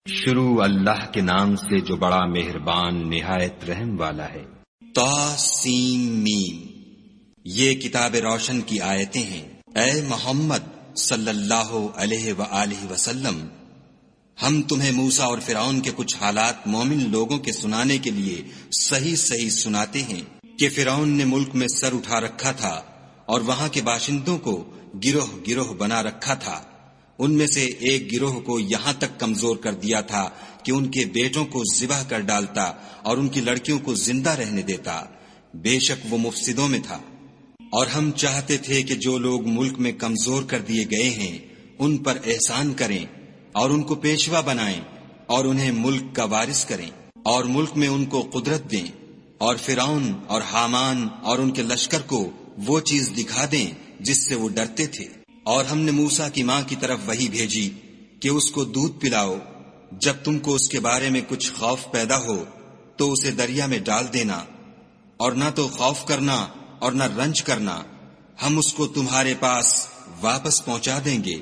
شروع اللہ کے نام سے جو بڑا مہربان نہایت رحم والا ہے۔ طاسیم یہ کتاب روشن کی آیتیں ہیں۔ اے محمد صلی اللہ علیہ وآلہ وسلم، ہم تمہیں موسیٰ اور فرعون کے کچھ حالات مومن لوگوں کے سنانے کے لیے صحیح صحیح سناتے ہیں کہ فرعون نے ملک میں سر اٹھا رکھا تھا اور وہاں کے باشندوں کو گروہ گروہ بنا رکھا تھا۔ ان میں سے ایک گروہ کو یہاں تک کمزور کر دیا تھا کہ ان کے بیٹوں کو ذبح کر ڈالتا اور ان کی لڑکیوں کو زندہ رہنے دیتا۔ بے شک وہ مفسدوں میں تھا۔ اور ہم چاہتے تھے کہ جو لوگ ملک میں کمزور کر دیے گئے ہیں ان پر احسان کریں اور ان کو پیشوا بنائیں اور انہیں ملک کا وارث کریں اور ملک میں ان کو قدرت دیں، اور فرعون اور حامان اور ان کے لشکر کو وہ چیز دکھا دیں جس سے وہ ڈرتے تھے۔ اور ہم نے موسیٰ کی ماں کی طرف وحی بھیجی کہ اس کو دودھ پلاؤ، جب تم کو اس کے بارے میں کچھ خوف پیدا ہو تو اسے دریا میں ڈال دینا، اور نہ تو خوف کرنا اور نہ رنج کرنا، ہم اس کو تمہارے پاس واپس پہنچا دیں گے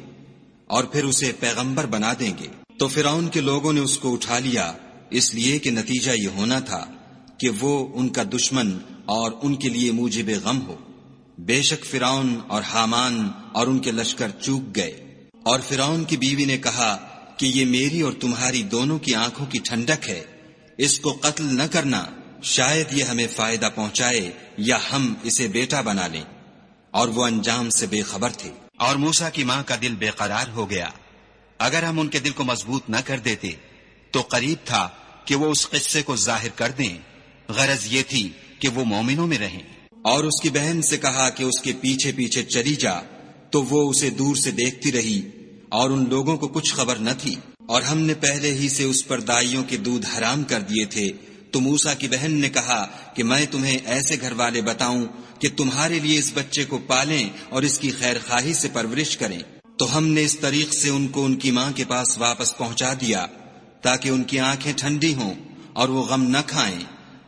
اور پھر اسے پیغمبر بنا دیں گے۔ تو فرعون کے لوگوں نے اس کو اٹھا لیا، اس لیے کہ نتیجہ یہ ہونا تھا کہ وہ ان کا دشمن اور ان کے لیے موجب غم ہو۔ بے شک فرعون اور حامان اور ان کے لشکر چوک گئے۔ اور فرعون کی بیوی نے کہا کہ یہ میری اور تمہاری دونوں کی آنکھوں کی ٹھنڈک ہے، اس کو قتل نہ کرنا، شاید یہ ہمیں فائدہ پہنچائے یا ہم اسے بیٹا بنا لیں۔ اور وہ انجام سے بے خبر تھے۔ اور موسیٰ کی ماں کا دل بے قرار ہو گیا۔ اگر ہم ان کے دل کو مضبوط نہ کر دیتے تو قریب تھا کہ وہ اس قصے کو ظاہر کر دیں، غرض یہ تھی کہ وہ مومنوں میں رہیں۔ اور اس کی بہن سے کہا کہ اس کے پیچھے پیچھے چلی جا، تو وہ اسے دور سے دیکھتی رہی اور ان لوگوں کو کچھ خبر نہ تھی۔ اور ہم نے پہلے ہی سے اس پر دائیوں کے دودھ حرام کر دیے تھے۔ تو موسیٰ کی بہن نے کہا کہ میں تمہیں ایسے گھر والے بتاؤں کہ تمہارے لیے اس بچے کو پالیں اور اس کی خیر خواہی سے پرورش کریں۔ تو ہم نے اس طریق سے ان کو ان کی ماں کے پاس واپس پہنچا دیا تاکہ ان کی آنکھیں ٹھنڈی ہوں اور وہ غم نہ کھائیں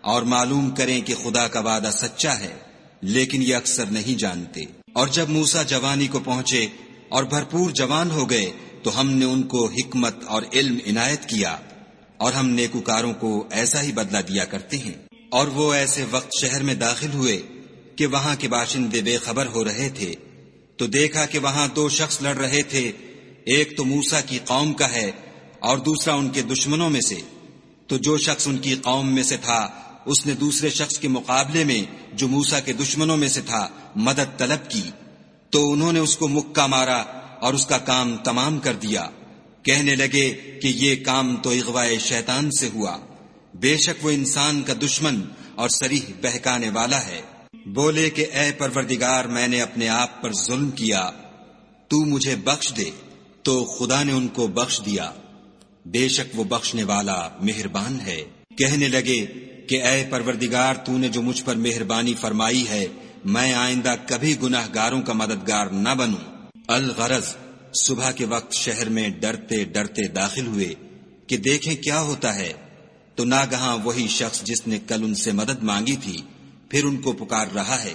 اور معلوم کریں کہ خدا کا وعدہ سچا ہے، لیکن یہ اکثر نہیں جانتے۔ اور جب موسیٰ جوانی کو پہنچے اور بھرپور جوان ہو گئے تو ہم نے ان کو حکمت اور علم عنایت کیا، اور ہم نیکوکاروں کو ایسا ہی بدلہ دیا کرتے ہیں۔ اور وہ ایسے وقت شہر میں داخل ہوئے کہ وہاں کے باشندے بے خبر ہو رہے تھے، تو دیکھا کہ وہاں دو شخص لڑ رہے تھے، ایک تو موسیٰ کی قوم کا ہے اور دوسرا ان کے دشمنوں میں سے۔ تو جو شخص ان کی قوم میں سے تھا اس نے دوسرے شخص کے مقابلے میں جو موسیٰ کے دشمنوں میں سے تھا مدد طلب کی، تو انہوں نے اس کو مکہ مارا اور اس کا کام تمام کر دیا۔ کہنے لگے کہ یہ کام تو اغوائے شیطان سے ہوا، بے شک وہ انسان کا دشمن اور صریح بہکانے والا ہے۔ بولے کہ اے پروردگار، میں نے اپنے آپ پر ظلم کیا، تو مجھے بخش دے۔ تو خدا نے ان کو بخش دیا، بے شک وہ بخشنے والا مہربان ہے۔ کہنے لگے کہ اے پروردگار، تو نے جو مجھ پر مہربانی فرمائی ہے، میں آئندہ کبھی گناہ گاروں کا مددگار نہ بنوں۔ الغرض صبح کے وقت شہر میں ڈرتے ڈرتے داخل ہوئے کہ دیکھیں کیا ہوتا ہے، تو ناگہاں وہی شخص جس نے کل ان سے مدد مانگی تھی پھر ان کو پکار رہا ہے۔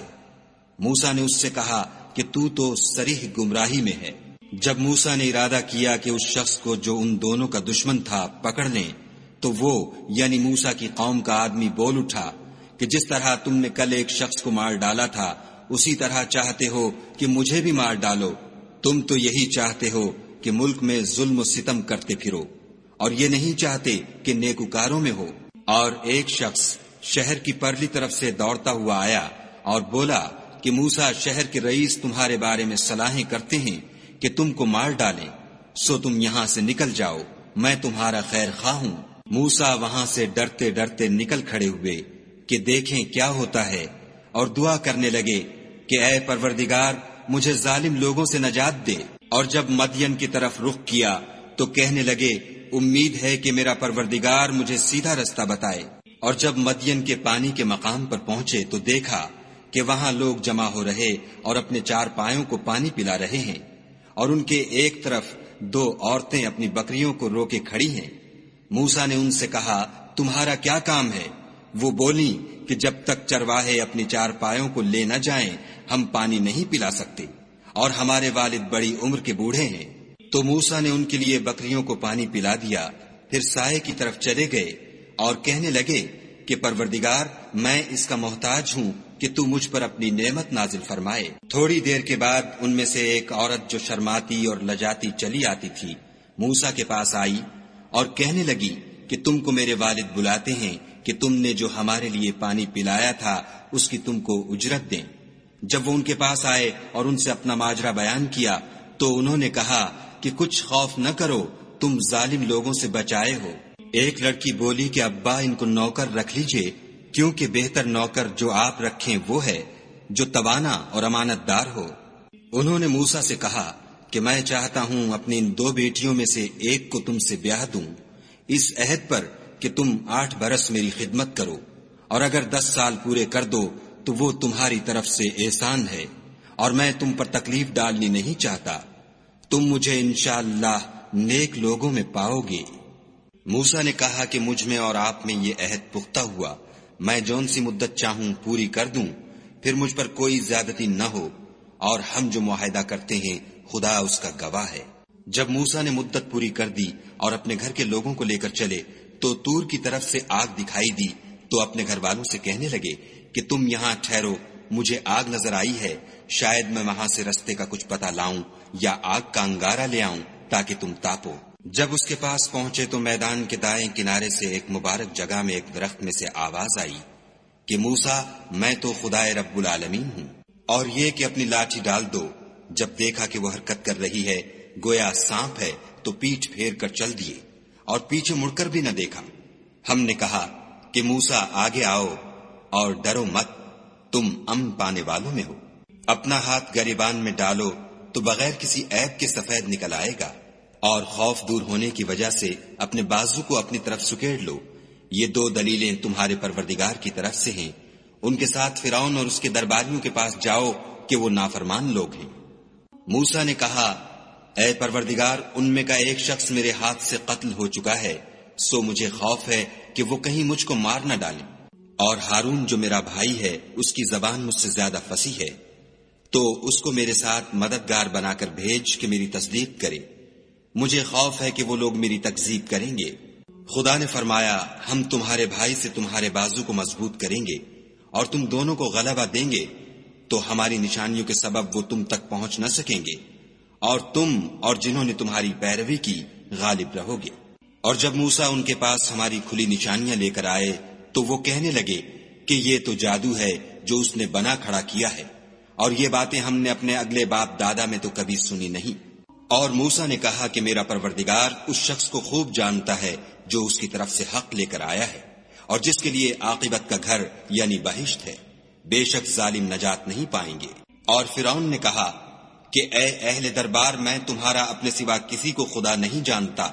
موسیٰ نے اس سے کہا کہ تو صریح گمراہی میں ہے۔ جب موسیٰ نے ارادہ کیا کہ اس شخص کو جو ان دونوں کا دشمن تھا پکڑ لیں، تو وہ یعنی موسیٰ کی قوم کا آدمی بول اٹھا کہ جس طرح تم نے کل ایک شخص کو مار ڈالا تھا اسی طرح چاہتے ہو کہ مجھے بھی مار ڈالو۔ تم تو یہی چاہتے ہو کہ ملک میں ظلم و ستم کرتے پھرو، اور یہ نہیں چاہتے کہ نیکوکاروں میں ہو۔ اور ایک شخص شہر کی پرلی طرف سے دوڑتا ہوا آیا اور بولا کہ موسیٰ شہر کے رئیس تمہارے بارے میں صلاحیں کرتے ہیں کہ تم کو مار ڈالیں، سو تم یہاں سے نکل جاؤ، میں تمہارا خیر خواہ ہوں۔ موسیٰ وہاں سے ڈرتے ڈرتے نکل کھڑے ہوئے کہ دیکھیں کیا ہوتا ہے، اور دعا کرنے لگے کہ اے پروردگار، مجھے ظالم لوگوں سے نجات دے۔ اور جب مدین کی طرف رخ کیا تو کہنے لگے امید ہے کہ میرا پروردگار مجھے سیدھا رستہ بتائے۔ اور جب مدین کے پانی کے مقام پر پہنچے تو دیکھا کہ وہاں لوگ جمع ہو رہے اور اپنے چار پایوں کو پانی پلا رہے ہیں، اور ان کے ایک طرف دو عورتیں اپنی بکریوں کو روکے کھڑی ہیں۔ موسیٰ نے ان سے کہا تمہارا کیا کام ہے؟ وہ بولیں کہ جب تک چرواہے اپنی چار پایوں کو لے نہ جائیں ہم پانی نہیں پلا سکتے، اور ہمارے والد بڑی عمر کے بوڑھے ہیں۔ تو موسیٰ نے ان کے لیے بکریوں کو پانی پلا دیا، پھر سائے کی طرف چلے گئے اور کہنے لگے کہ پروردگار میں اس کا محتاج ہوں کہ تو مجھ پر اپنی نعمت نازل فرمائے۔ تھوڑی دیر کے بعد ان میں سے ایک عورت جو شرماتی اور لجاتی چلی آتی تھی موسیٰ کے پاس آئی اور کہنے لگی کہ تم کو میرے والد بلاتے ہیں کہ تم نے جو ہمارے لیے پانی پلایا تھا اس کی تم کو اجرت دیں۔ جب وہ ان کے پاس آئے اور ان سے اپنا ماجرا بیان کیا تو انہوں نے کہا کہ کچھ خوف نہ کرو، تم ظالم لوگوں سے بچائے ہو۔ ایک لڑکی بولی کہ ابا ان کو نوکر رکھ لیجئے، کیونکہ بہتر نوکر جو آپ رکھیں وہ ہے جو توانا اور امانت دار ہو۔ انہوں نے موسیٰ سے کہا کہ میں چاہتا ہوں اپنی ان 2 بیٹیوں میں سے ایک کو تم سے بیاہ دوں، اس عہد پر کہ تم 8 برس میری خدمت کرو، اور اگر 10 سال پورے کر دو تو وہ تمہاری طرف سے احسان ہے، اور میں تم پر تکلیف ڈالنی نہیں چاہتا، تم مجھے انشاءاللہ نیک لوگوں میں پاؤ گے۔ موسیٰ نے کہا کہ مجھ میں اور آپ میں یہ عہد پختہ ہوا، میں جون سی مدت چاہوں پوری کر دوں، پھر مجھ پر کوئی زیادتی نہ ہو، اور ہم جو معاہدہ کرتے ہیں خدا اس کا گواہ ہے۔ جب موسیٰ نے مدت پوری کر دی اور اپنے گھر کے لوگوں کو لے کر چلے تو طور کی طرف سے آگ دکھائی دی، تو اپنے گھر والوں سے کہنے لگے کہ تم یہاں ٹھہرو، مجھے آگ نظر آئی ہے، شاید میں وہاں سے رستے کا کچھ پتہ لاؤں یا آگ کا انگارہ لے آؤں تاکہ تم تاپو۔ جب اس کے پاس پہنچے تو میدان کے دائیں کنارے سے ایک مبارک جگہ میں ایک درخت میں سے آواز آئی کہ موسیٰ میں تو خدائے رب العالمین ہوں، اور یہ کہ اپنی لاٹھی ڈال دو۔ جب دیکھا کہ وہ حرکت کر رہی ہے گویا سانپ ہے تو پیٹھ پھیر کر چل دیے اور پیچھے مڑ کر بھی نہ دیکھا۔ ہم نے کہا کہ موسیٰ آگے آؤ اور ڈرو مت، تم امن پانے والوں میں ہو۔ اپنا ہاتھ گریبان میں ڈالو تو بغیر کسی عیب کے سفید نکل آئے گا، اور خوف دور ہونے کی وجہ سے اپنے بازو کو اپنی طرف سکیڑ لو۔ یہ 2 دلیلیں تمہارے پروردگار کی طرف سے ہیں، ان کے ساتھ فرعون اور اس کے درباریوں کے پاس جاؤ کہ وہ نافرمان لوگ ہیں۔ موسیٰ نے کہا اے پروردگار، ان میں کا ایک شخص میرے ہاتھ سے قتل ہو چکا ہے، سو مجھے خوف ہے کہ وہ کہیں مجھ کو مار نہ ڈالیں، اور ہارون جو میرا بھائی ہے اس کی زبان مجھ سے زیادہ فصیح ہے، تو اس کو میرے ساتھ مددگار بنا کر بھیج کہ میری تصدیق کرے، مجھے خوف ہے کہ وہ لوگ میری تکذیب کریں گے۔ خدا نے فرمایا ہم تمہارے بھائی سے تمہارے بازو کو مضبوط کریں گے اور تم دونوں کو غلبہ دیں گے، تو ہماری نشانیوں کے سبب وہ تم تک پہنچ نہ سکیں گے، اور تم اور جنہوں نے تمہاری پیروی کی غالب رہو گے۔ اور جب موسیٰ ان کے پاس ہماری کھلی نشانیاں لے کر آئے تو وہ کہنے لگے کہ یہ تو جادو ہے جو اس نے بنا کھڑا کیا ہے، اور یہ باتیں ہم نے اپنے اگلے باپ دادا میں تو کبھی سنی نہیں۔ اور موسیٰ نے کہا کہ میرا پروردگار اس شخص کو خوب جانتا ہے جو اس کی طرف سے حق لے کر آیا ہے، اور جس کے لیے عاقبت کا گھر یعنی بہشت ہے، بے شک ظالم نجات نہیں پائیں گے۔ اور فرعون نے کہا کہ اے اہل دربار، میں تمہارا اپنے سوا کسی کو خدا نہیں جانتا،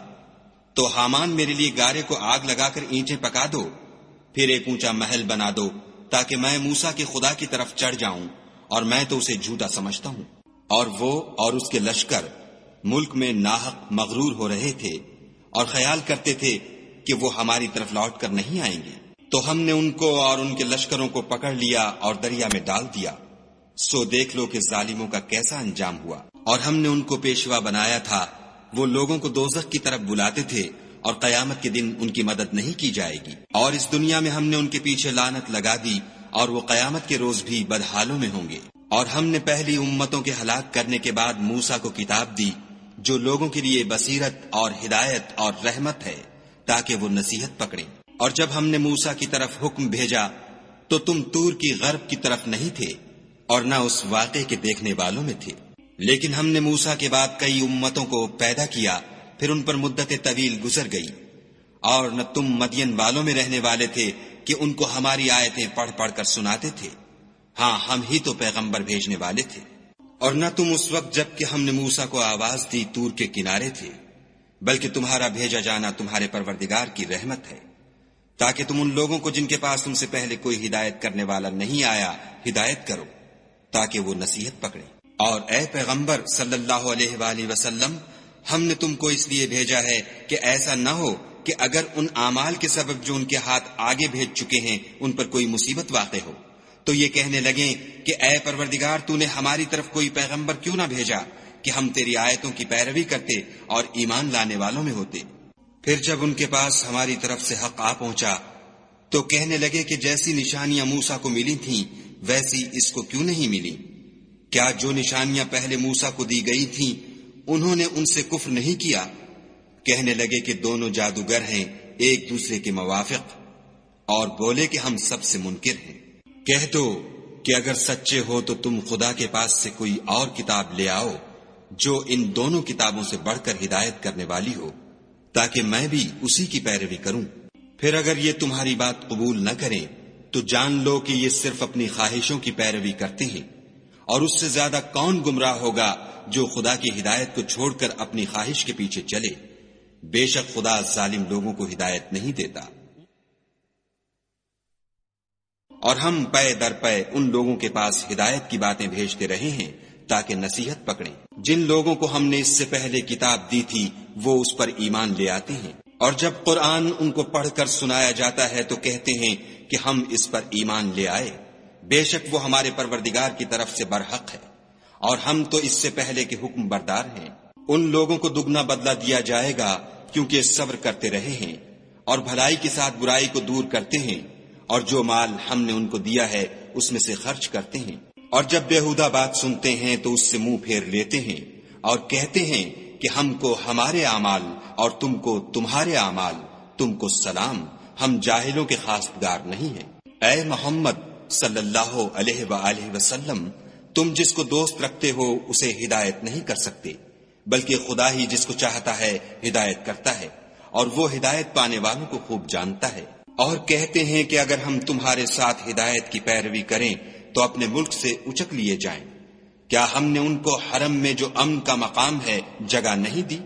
تو حامان میرے لیے گارے کو آگ لگا کر اینٹیں پکا دو، پھر ایک اونچا محل بنا دو تاکہ میں موسیٰ کے خدا کی طرف چڑھ جاؤں، اور میں تو اسے جھوٹا سمجھتا ہوں۔ اور وہ اور اس کے لشکر ملک میں ناحق مغرور ہو رہے تھے اور خیال کرتے تھے کہ وہ ہماری طرف لوٹ کر نہیں آئیں گے، تو ہم نے ان کو اور ان کے لشکروں کو پکڑ لیا اور دریا میں ڈال دیا۔ سو دیکھ لو کہ ظالموں کا کیسا انجام ہوا۔ اور ہم نے ان کو پیشوا بنایا تھا، وہ لوگوں کو دوزخ کی طرف بلاتے تھے، اور قیامت کے دن ان کی مدد نہیں کی جائے گی۔ اور اس دنیا میں ہم نے ان کے پیچھے لعنت لگا دی، اور وہ قیامت کے روز بھی بدحالوں میں ہوں گے۔ اور ہم نے پہلی امتوں کے ہلاک کرنے کے بعد موسیٰ کو کتاب دی جو لوگوں کے لیے بصیرت اور ہدایت اور رحمت ہے تاکہ وہ نصیحت پکڑیں۔ اور جب ہم نے موسیٰ کی طرف حکم بھیجا تو تم طور کی غرب کی طرف نہیں تھے اور نہ اس واقعے کے دیکھنے والوں میں تھے، لیکن ہم نے موسیٰ کے بعد کئی امتوں کو پیدا کیا، پھر ان پر مدت طویل گزر گئی، اور نہ تم مدین والوں میں رہنے والے تھے کہ ان کو ہماری آیتیں پڑھ پڑھ کر سناتے تھے، ہاں ہم ہی تو پیغمبر بھیجنے والے تھے۔ اور نہ تم اس وقت جب کہ ہم نے موسیٰ کو آواز دی طور کے کنارے تھے، بلکہ تمہارا بھیجا جانا تمہارے پروردگار کی رحمت ہے، تاکہ تم ان لوگوں کو جن کے پاس تم سے پہلے کوئی ہدایت کرنے والا نہیں آیا ہدایت کرو تاکہ وہ نصیحت پکڑیں۔ اور اے پیغمبر صلی اللہ علیہ وآلہ وسلم، ہم نے تم کو اس لیے بھیجا ہے کہ ایسا نہ ہو کہ اگر ان اعمال کے سبب جو ان کے ہاتھ آگے بھیج چکے ہیں ان پر کوئی مصیبت واقع ہو تو یہ کہنے لگیں کہ اے پروردگار تو نے ہماری طرف کوئی پیغمبر کیوں نہ بھیجا کہ ہم تیری آیتوں کی پیروی کرتے اور ایمان لانے والوں میں ہوتے۔ پھر جب ان کے پاس ہماری طرف سے حق آ پہنچا تو کہنے لگے کہ جیسی نشانیاں موسیٰ کو ملی تھیں ویسی اس کو کیوں نہیں ملی؟ کیا جو نشانیاں پہلے موسیٰ کو دی گئی تھیں انہوں نے ان سے کفر نہیں کیا؟ کہنے لگے کہ دونوں جادوگر ہیں ایک دوسرے کے موافق، اور بولے کہ ہم سب سے منکر ہیں۔ کہہ دو کہ اگر سچے ہو تو تم خدا کے پاس سے کوئی اور کتاب لے آؤ جو ان دونوں کتابوں سے بڑھ کر ہدایت کرنے والی ہو، تاکہ میں بھی اسی کی پیروی کروں۔ پھر اگر یہ تمہاری بات قبول نہ کریں تو جان لو کہ یہ صرف اپنی خواہشوں کی پیروی کرتے ہیں، اور اس سے زیادہ کون گمراہ ہوگا جو خدا کی ہدایت کو چھوڑ کر اپنی خواہش کے پیچھے چلے۔ بے شک خدا ظالم لوگوں کو ہدایت نہیں دیتا۔ اور ہم پے در پے ان لوگوں کے پاس ہدایت کی باتیں بھیجتے رہے ہیں تاکہ نصیحت پکڑیں۔ جن لوگوں کو ہم نے اس سے پہلے کتاب دی تھی وہ اس پر ایمان لے آتے ہیں، اور جب قرآن ان کو پڑھ کر سنایا جاتا ہے تو کہتے ہیں کہ ہم اس پر ایمان لے آئے۔ بے شک وہ ہمارے پروردگار کی طرف سے برحق ہے، اور ہم تو اس سے پہلے کے حکم بردار ہیں۔ ان لوگوں کو دگنا بدلہ دیا جائے گا کیونکہ صبر کرتے رہے ہیں اور بھلائی کے ساتھ برائی کو دور کرتے ہیں، اور جو مال ہم نے ان کو دیا ہے اس میں سے خرچ کرتے ہیں۔ اور جب بیہودہ بات سنتے ہیں تو اس سے منہ پھیر لیتے ہیں اور کہتے ہیں کہ ہم کو ہمارے اعمال اور تم کو تمہارے اعمال، تم کو سلام، ہم جاہلوں کے خاستگار نہیں ہیں۔ اے محمد صلی اللہ علیہ وآلہ وسلم، تم جس کو دوست رکھتے ہو اسے ہدایت نہیں کر سکتے، بلکہ خدا ہی جس کو چاہتا ہے ہدایت کرتا ہے، اور وہ ہدایت پانے والوں کو خوب جانتا ہے۔ اور کہتے ہیں کہ اگر ہم تمہارے ساتھ ہدایت کی پیروی کریں تو اپنے ملک سے اچک لیے جائیں۔ کیا ہم نے ان کو حرم میں جو امن کا مقام ہے جگہ نہیں دی،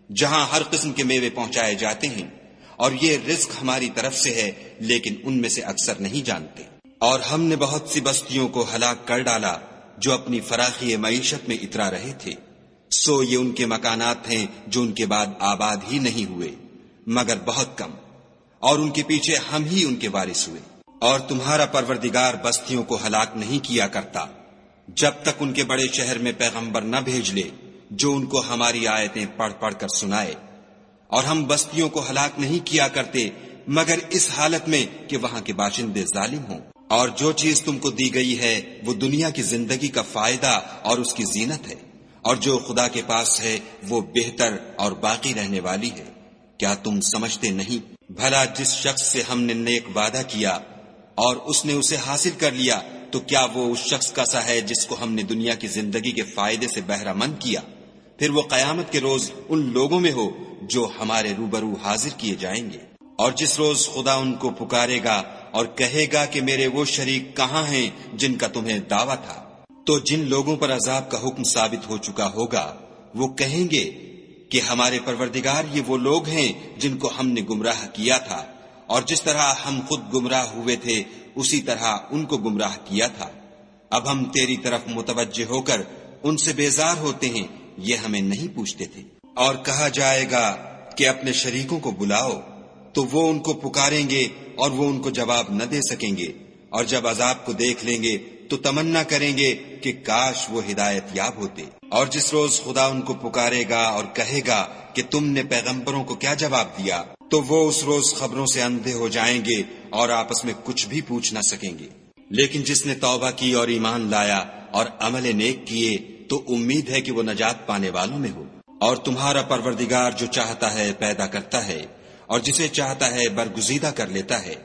جہاں ہر قسم کے میوے پہنچائے جاتے ہیں، اور یہ رزق ہماری طرف سے ہے لیکن ان میں سے اکثر نہیں جانتے۔ اور ہم نے بہت سی بستیوں کو ہلاک کر ڈالا جو اپنی فراخی معیشت میں اترا رہے تھے، سو یہ ان کے مکانات ہیں جو ان کے بعد آباد ہی نہیں ہوئے مگر بہت کم، اور ان کے پیچھے ہم ہی ان کے وارث ہوئے۔ اور تمہارا پروردگار بستیوں کو ہلاک نہیں کیا کرتا جب تک ان کے بڑے شہر میں پیغمبر نہ بھیج لے جو ان کو ہماری آیتیں پڑھ پڑھ کر سنائے، اور ہم بستیوں کو ہلاک نہیں کیا کرتے مگر اس حالت میں کہ وہاں کے باشندے ظالم ہوں۔ اور جو چیز تم کو دی گئی ہے وہ دنیا کی زندگی کا فائدہ اور اس کی زینت ہے، اور جو خدا کے پاس ہے وہ بہتر اور باقی رہنے والی ہے۔ کیا تم سمجھتے نہیں؟ بھلا جس شخص سے ہم نے نیک وعدہ کیا اور اس نے اسے حاصل کر لیا تو کیا وہ اس شخص کا سا ہے جس کو ہم نے دنیا کی زندگی کے فائدے سے بہرہ مند کیا؟ پھر وہ قیامت کے روز ان لوگوں میں ہو جو ہمارے روبرو حاضر کیے جائیں گے۔ اور جس روز خدا ان کو پکارے گا اور کہے گا کہ میرے وہ شریک کہاں ہیں جن کا تمہیں دعویٰ تھا، تو جن لوگوں پر عذاب کا حکم ثابت ہو چکا ہوگا وہ کہیں گے کہ ہمارے پروردگار یہ وہ لوگ ہیں جن کو ہم نے گمراہ کیا تھا، اور جس طرح ہم خود گمراہ ہوئے تھے اسی طرح ان کو گمراہ کیا تھا۔ اب ہم تیری طرف متوجہ ہو کر ان سے بیزار ہوتے ہیں، یہ ہمیں نہیں پوچھتے تھے۔ اور کہا جائے گا کہ اپنے شریکوں کو بلاؤ، تو وہ ان کو پکاریں گے اور وہ ان کو جواب نہ دے سکیں گے، اور جب عذاب کو دیکھ لیں گے تو تمنا کریں گے کہ کاش وہ ہدایت یاب ہوتے۔ اور جس روز خدا ان کو پکارے گا اور کہے گا کہ تم نے پیغمبروں کو کیا جواب دیا، تو وہ اس روز خبروں سے اندھے ہو جائیں گے اور آپس میں کچھ بھی پوچھ نہ سکیں گے۔ لیکن جس نے توبہ کی اور ایمان لایا اور عمل نیک کیے تو امید ہے کہ وہ نجات پانے والوں میں ہو۔ اور تمہارا پروردگار جو چاہتا ہے پیدا کرتا ہے اور جسے چاہتا ہے برگزیدہ کر لیتا ہے،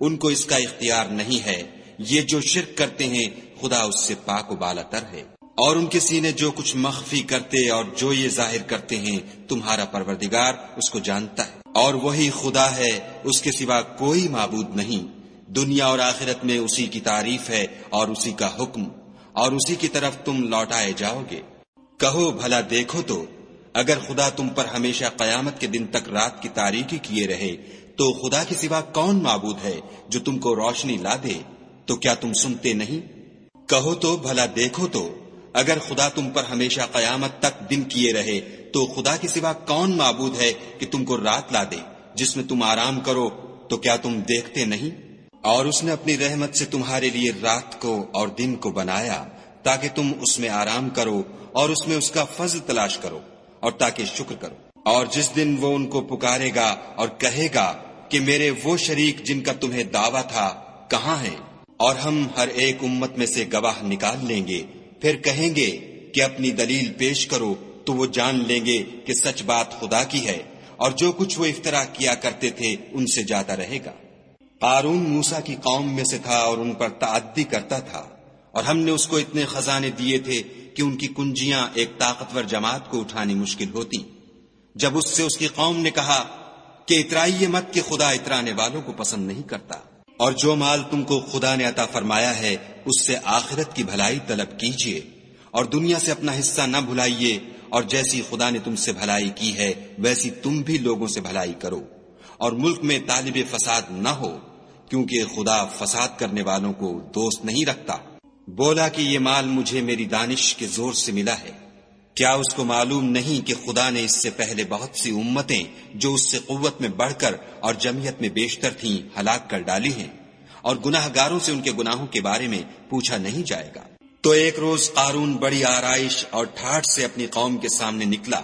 ان کو اس کا اختیار نہیں ہے۔ یہ جو شرک کرتے ہیں خدا اس سے پاک و بالا تر ہے۔ اور ان کے سینے جو کچھ مخفی کرتے اور جو یہ ظاہر کرتے ہیں تمہارا پروردگار اس کو جانتا ہے۔ اور وہی خدا ہے، اس کے سوا کوئی معبود نہیں۔ دنیا اور آخرت میں اسی کی تعریف ہے اور اسی کا حکم، اور اسی کی طرف تم لوٹائے جاؤ گے۔ کہو بھلا دیکھو تو اگر خدا تم پر ہمیشہ قیامت کے دن تک رات کی تاریکی کیے رہے تو خدا کے سوا کون معبود ہے جو تم کو روشنی لا دے؟ تو کیا تم سنتے نہیں؟ کہو تو بھلا دیکھو تو اگر خدا تم پر ہمیشہ قیامت تک دن کیے رہے تو خدا کے سوا کون معبود ہے کہ تم کو رات لا دے جس میں تم آرام کرو؟ تو کیا تم دیکھتے نہیں؟ اور اس نے اپنی رحمت سے تمہارے لیے رات کو اور دن کو بنایا تاکہ تم اس میں آرام کرو اور اس میں اس کا فضل تلاش کرو اور تاکہ شکر کرو۔ اور جس دن وہ ان کو پکارے گا اور کہے گا کہ میرے وہ شریک جن کا تمہیں دعویٰ تھا کہاں ہیں، اور ہم ہر ایک امت میں سے گواہ نکال لیں گے، پھر کہیں گے کہ اپنی دلیل پیش کرو، تو وہ جان لیں گے کہ سچ بات خدا کی ہے، اور جو کچھ وہ افترا کیا کرتے تھے ان سے جاتا رہے گا۔ قارون موسیٰ کی قوم میں سے تھا اور ان پر تعدی کرتا تھا، اور ہم نے اس کو اتنے خزانے دیے تھے کہ ان کی کنجیاں ایک طاقتور جماعت کو اٹھانی مشکل ہوتی۔ جب اس سے اس کی قوم نے کہا کہ اترائیے مت کہ خدا اترانے والوں کو پسند نہیں کرتا، اور جو مال تم کو خدا نے عطا فرمایا ہے اس سے آخرت کی بھلائی طلب کیجیے، اور دنیا سے اپنا حصہ نہ بھلائیے، اور جیسی خدا نے تم سے بھلائی کی ہے ویسی تم بھی لوگوں سے بھلائی کرو، اور ملک میں طالب فساد نہ ہو، کیونکہ خدا فساد کرنے والوں کو دوست نہیں رکھتا۔ بولا کہ یہ مال مجھے میری دانش کے زور سے ملا ہے، کیا اس کو معلوم نہیں کہ خدا نے اس سے پہلے بہت سی امتیں جو اس سے قوت میں بڑھ کر اور جمعیت میں بیشتر تھیں ہلاک کر ڈالی ہیں، اور گناہ گاروں سے ان کے گناہوں کے بارے میں پوچھا نہیں جائے گا۔ تو ایک روز قارون بڑی آرائش اور ٹھاٹھ سے اپنی قوم کے سامنے نکلا۔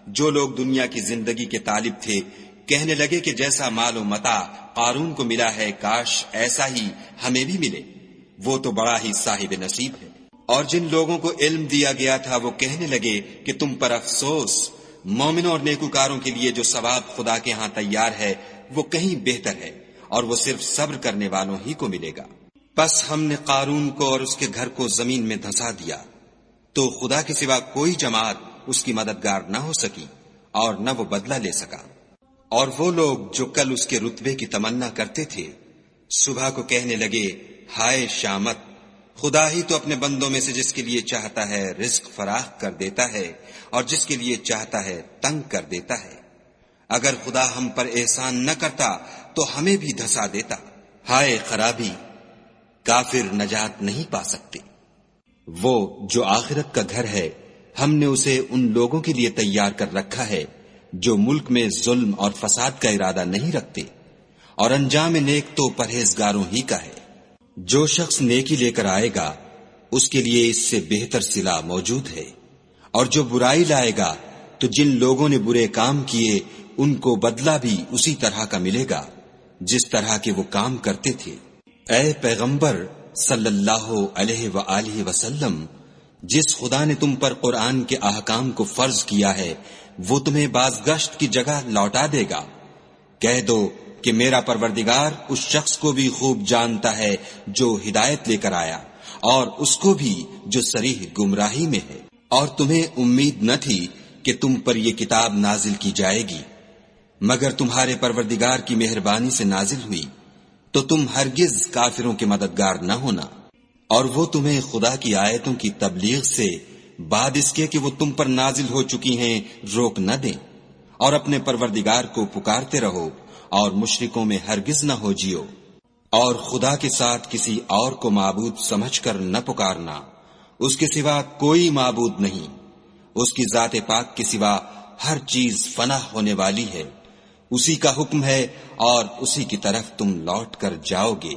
جو لوگ دنیا کی زندگی کے طالب تھے کہنے لگے کہ جیسا مال و متاع قارون کو ملا ہے کاش ایسا ہی ہمیں بھی ملے، وہ تو بڑا ہی صاحب نصیب ہے۔ اور جن لوگوں کو علم دیا گیا تھا وہ کہنے لگے کہ تم پر افسوس، مومنوں اور نیکوکاروں کے لیے جو ثواب خدا کے ہاں تیار ہے وہ کہیں بہتر ہے، اور وہ صرف صبر کرنے والوں ہی کو ملے گا۔ پس ہم نے قارون کو اور اس کے گھر کو زمین میں دھسا دیا، تو خدا کے سوا کوئی جماعت اس کی مددگار نہ ہو سکی اور نہ وہ بدلہ لے سکا۔ اور وہ لوگ جو کل اس کے رتبے کی تمنا کرتے تھے صبح کو کہنے لگے ہائے شامت، خدا ہی تو اپنے بندوں میں سے جس کے لیے چاہتا ہے رزق فراخ کر دیتا ہے اور جس کے لیے چاہتا ہے تنگ کر دیتا ہے۔ اگر خدا ہم پر احسان نہ کرتا تو ہمیں بھی دھسا دیتا۔ ہائے خرابی، کافر نجات نہیں پا سکتے۔ وہ جو آخرت کا گھر ہے ہم نے اسے ان لوگوں کے لیے تیار کر رکھا ہے جو ملک میں ظلم اور فساد کا ارادہ نہیں رکھتے، اور انجام نیک تو پرہیزگاروں ہی کا ہے۔ جو شخص نیکی لے کر آئے گا اس کے لیے اس سے بہتر صلہ موجود ہے، اور جو برائی لائے گا تو جن لوگوں نے برے کام کیے ان کو بدلہ بھی اسی طرح کا ملے گا جس طرح کے وہ کام کرتے تھے۔ اے پیغمبر صلی اللہ علیہ وآلہ وسلم، جس خدا نے تم پر قرآن کے احکام کو فرض کیا ہے وہ تمہیں بازگشت کی جگہ لوٹا دے گا۔ کہہ دو کہ میرا پروردگار اس شخص کو بھی خوب جانتا ہے جو ہدایت لے کر آیا، اور اس کو بھی جو صریح گمراہی میں ہے۔ اور تمہیں امید نہ تھی کہ تم پر یہ کتاب نازل کی جائے گی مگر تمہارے پروردگار کی مہربانی سے نازل ہوئی، تو تم ہرگز کافروں کے مددگار نہ ہونا، اور وہ تمہیں خدا کی آیتوں کی تبلیغ سے بعد اس کے کہ وہ تم پر نازل ہو چکی ہیں روک نہ دیں، اور اپنے پروردگار کو پکارتے رہو اور مشرکوں میں ہرگز نہ ہو جیو، اور خدا کے ساتھ کسی اور کو معبود سمجھ کر نہ پکارنا، اس کے سوا کوئی معبود نہیں، اس کی ذات پاک کے سوا ہر چیز فنا ہونے والی ہے، اسی کا حکم ہے اور اسی کی طرف تم لوٹ کر جاؤ گے۔